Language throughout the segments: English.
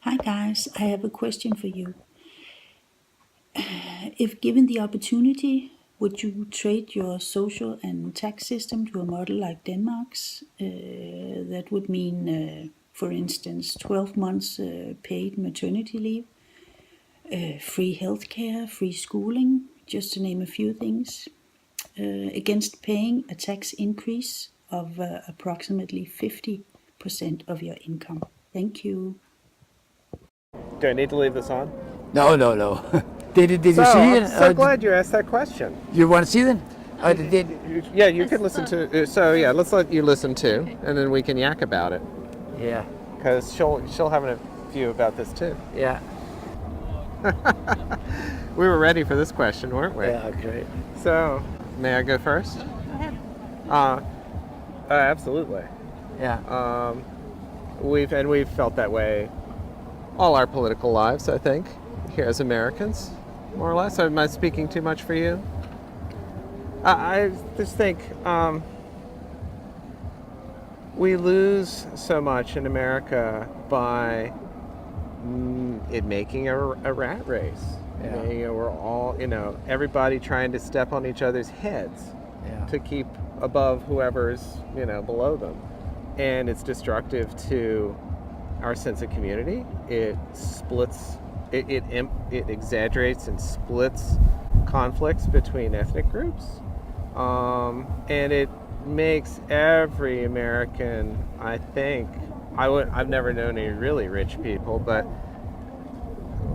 Hi guys, I have a question for you. If given the opportunity, would you trade your social and tax system to a model like Denmark's? That would mean, for instance, 12 months paid maternity leave, free healthcare, free schooling, just to name a few things, against paying a tax increase of approximately 50% of your income. Thank you. Do I need to leave this on? No, no, no. Did you see I'm it? so glad you asked that question. You want to see it? Yeah, you can listen to. So yeah, let's let you listen too, and then we can yak about it Yeah, because she'll have a view about this too. yeah, We were ready for this question, weren't we? yeah. Great. So may I go first? Go ahead. Absolutely. Yeah, We've felt that way all our political lives, I think, here as Americans, more or less. Am I speaking too much for you? I just think we lose so much in America by it making a rat race. Yeah. We're all, everybody trying to step on each other's heads yeah, to keep above whoever's, below them. And it's destructive to our sense of community. It splits, it exaggerates and splits conflicts between ethnic groups. And it makes every American, I think, I've never known any really rich people, but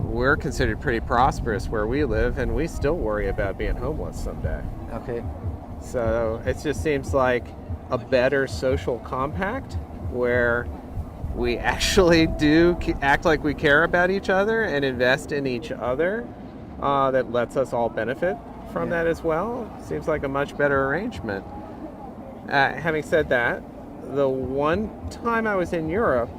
we're considered pretty prosperous where we live, and we still worry about being homeless someday. okay. So it just seems like a better social compact where we actually do act like we care about each other and invest in each other, that lets us all benefit from that as well. Seems like a much better arrangement. Having said that, the one time I was in Europe,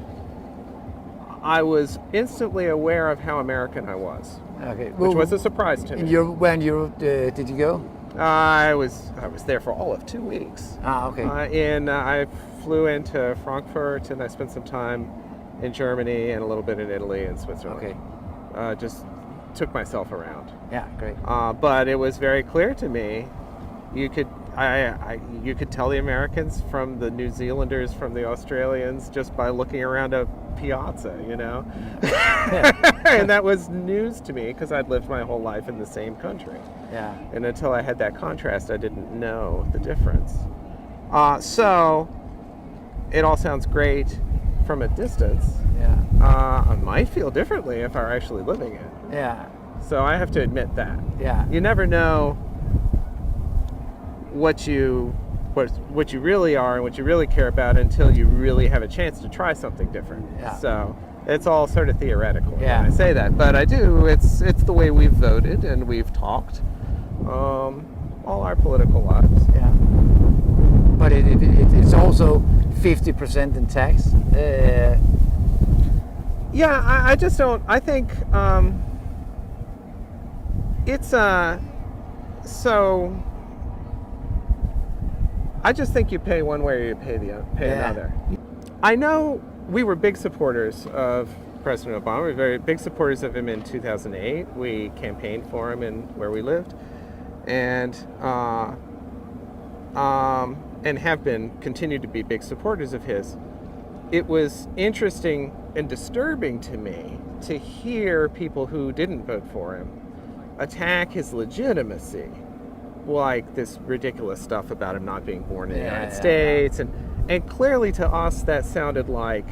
I was instantly aware of how American I was, Okay. which was a surprise to me. Where in Europe did you go? I was there for all of 2 weeks. Okay. I flew into Frankfurt, and I spent some time in Germany and a little bit in Italy and Switzerland. Okay. Just took myself around. Yeah, great. But it was very clear to me. You could tell the Americans from the New Zealanders, from the Australians, just by looking around a piazza, And that was news to me because I'd lived my whole life in the same country. Yeah. And until I had that contrast, I didn't know the difference. So it all sounds great from a distance. Yeah. I might feel differently if I were actually living it. Yeah. So I have to admit that. Yeah. You never know what you really are and what you really care about until you really have a chance to try something different. Yeah. So it's all sort of theoretical Yeah. when I say that, but I do. It's the way we've voted and we've talked all our political lives. Yeah. But it's also 50% in tax. Yeah, I just don't. I think it's so. I just think you pay one way or you pay another. I know we were big supporters of President Obama. We were very big supporters of him in 2008. We campaigned for him in where we lived, and have been continued to be big supporters of his. It was interesting and disturbing to me to hear people who didn't vote for him attack his legitimacy, like this ridiculous stuff about him not being born in the United States, and clearly to us that sounded like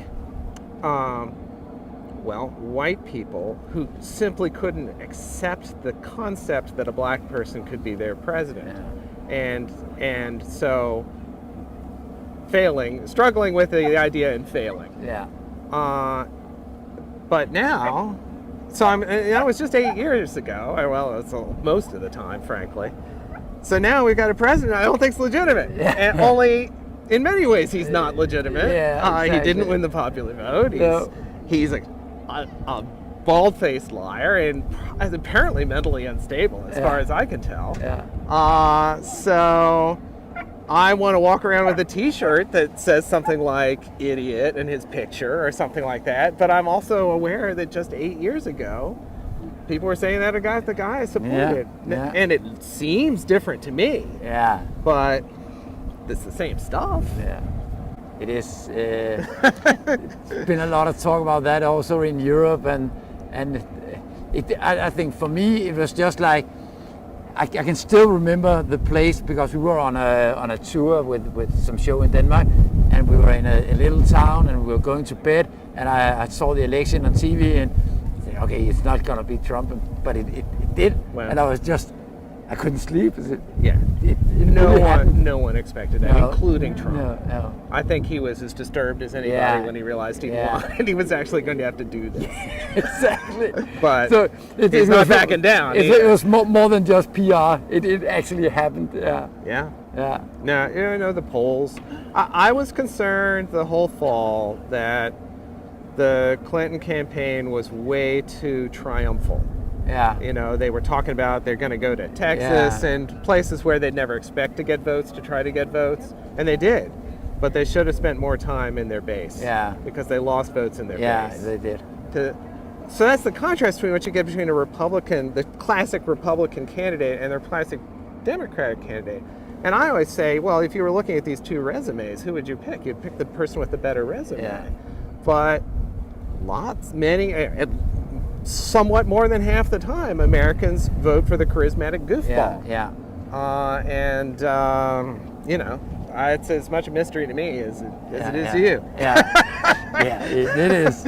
white people who simply couldn't accept the concept that a black person could be their president, and so struggling with the idea and failing. Yeah. But now, it was just 8 years ago. Well, it's most of the time, frankly. So now we've got a president I don't think's legitimate, and only in many ways he's not legitimate. Yeah, exactly. He didn't win the popular vote. He's a bald-faced liar and apparently mentally unstable, as far as I can tell. Yeah. So I want to walk around with a T-shirt that says something like "idiot" in his picture or something like that. But I'm also aware that just 8 years ago, people were saying that the guy I supported, and it seems different to me. Yeah. But it's the same stuff. Yeah. It is. It's been a lot of talk about that also in Europe, and I think for me it was just like I can still remember the place because we were on a tour with some show in Denmark, and we were in a little town, and we were going to bed, and I saw the election on TV, and I said, okay, it's not gonna be Trump, but it did, Wow. and I couldn't sleep. Yeah. No one expected that, including Trump. No. I think he was as disturbed as anybody when he realized he won, and he was actually going to have to do this. Exactly. But so he's not backing down. It was more than just PR. It actually happened. Yeah. Yeah. Yeah. Now, the polls. I was concerned the whole fall that the Clinton campaign was way too triumphal. Yeah. They were talking about they're going to go to Texas and places where they'd never expect to get votes to try to get votes. And they did. But they should have spent more time in their base. Yeah. Because they lost votes in their base. Yeah, they did. So that's the contrast between what you get between the classic Republican candidate and their classic Democratic candidate. And I always say, well, if you were looking at these two resumes, who would you pick? You'd pick the person with the better resume. Yeah. But somewhat more than half the time, Americans vote for the charismatic goofball. Yeah. It's as much a mystery to me as it is to you. Yeah. Yeah, it is.